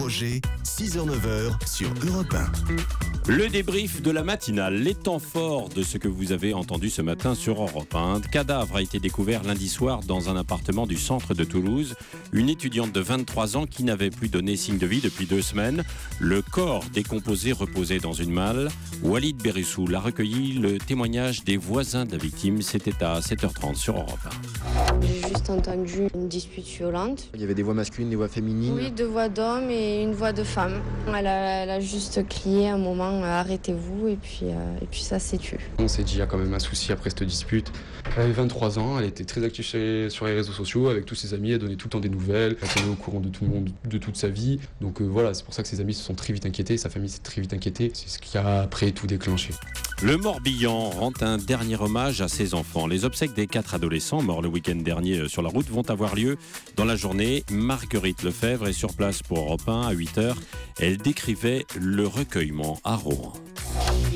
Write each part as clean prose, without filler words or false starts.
Roger, 6h-9h sur Europe 1. Le débrief de la matinale, les temps forts de ce que vous avez entendu ce matin sur Europe 1. Un cadavre a été découvert lundi soir dans un appartement du centre de Toulouse. Une étudiante de 23 ans qui n'avait plus donné signe de vie depuis 2 semaines. Le corps décomposé reposait dans une malle. Walid Berissou a recueilli le témoignage des voisins de la victime. C'était à 7h30 sur Europe 1. J'ai juste entendu une dispute violente. Il y avait des voix masculines, des voix féminines. Oui, 2 voix d'hommes et une voix de femme. Elle a juste crié un moment, arrêtez-vous, et puis ça s'est tué. On s'est dit, il y a quand même un souci après cette dispute. Elle avait 23 ans, elle était très active sur les réseaux sociaux, avec tous ses amis, elle donnait tout le temps des nouvelles, elle était au courant de tout le monde, de toute sa vie. Donc voilà, c'est pour ça que ses amis se sont très vite inquiétés, sa famille s'est très vite inquiétée. C'est ce qui a après tout déclenché. Le Morbihan rend un dernier hommage à ses enfants. Les obsèques des 4 adolescents morts le week-end dernier sur la route vont avoir lieu dans la journée. Marguerite Lefebvre est sur place pour Europe 1 à 8h. Elle décrivait le recueillement à Rouen.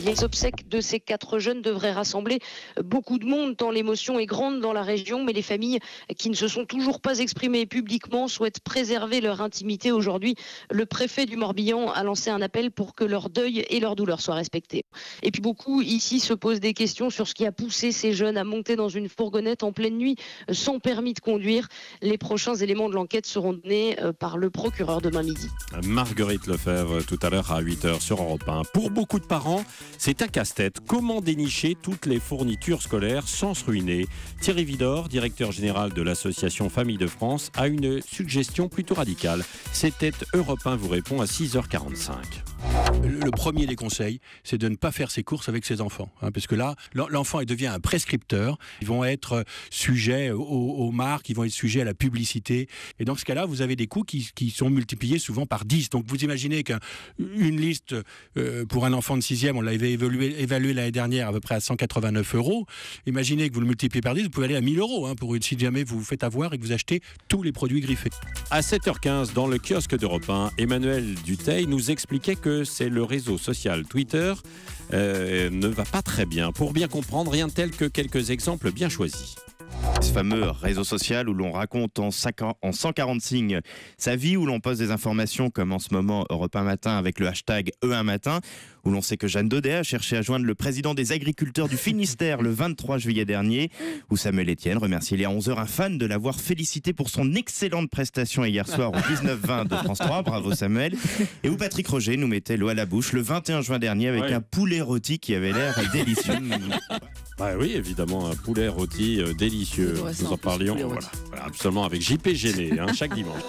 Les obsèques de ces 4 jeunes devraient rassembler beaucoup de monde tant l'émotion est grande dans la région, mais les familles qui ne se sont toujours pas exprimées publiquement souhaitent préserver leur intimité. Aujourd'hui, le préfet du Morbihan a lancé un appel pour que leur deuil et leur douleur soient respectés. Et puis beaucoup ici se posent des questions sur ce qui a poussé ces jeunes à monter dans une fourgonnette en pleine nuit sans permis de conduire. Les prochains éléments de l'enquête seront donnés par le procureur demain midi. Marguerite Lefebvre tout à l'heure à 8h sur Europe 1. Pour beaucoup de parents, c'est un casse-tête. Comment dénicher toutes les fournitures scolaires sans se ruiner? Thierry Vidor, directeur général de l'association Famille de France, a une suggestion plutôt radicale. C'était Europe 1 vous répond à 6h45. Le premier des conseils, c'est de ne pas faire ses courses avec ses enfants. Parce que là, l'enfant il devient un prescripteur. Ils vont être sujets aux marques, ils vont être sujets à la publicité. Et dans ce cas-là, vous avez des coûts qui sont multipliés souvent par 10. Donc vous imaginez qu'une liste pour un enfant de 6e, on l'avait évalué l'année dernière à peu près à 189 €. Imaginez que vous le multipliez par 10, vous pouvez aller à 1000 € si jamais vous vous faites avoir et que vous achetez tous les produits griffés. À 7h15, dans le kiosque d'Europe 1, Emmanuel Dutheil nous expliquait que c'est le réseau social Twitter ne va pas très bien. Pour bien comprendre, rien de tel que quelques exemples bien choisis. Ce fameux réseau social où l'on raconte en 140 signes sa vie, où l'on poste des informations comme en ce moment Europe 1 Matin avec le hashtag E1 Matin, où l'on sait que Jeanne Daudet a cherché à joindre le président des agriculteurs du Finistère le 23 juillet dernier, où Samuel Etienne remerciait il y a 11h un fan de l'avoir félicité pour son excellente prestation hier soir au 19-20 de France 3, bravo Samuel, et où Patrick Roger nous mettait l'eau à la bouche le 21 juin dernier avec un poulet rôti qui avait l'air délicieux. Bah oui, évidemment, un poulet rôti délicieux. Nous en parlions absolument avec JP Géné, chaque dimanche.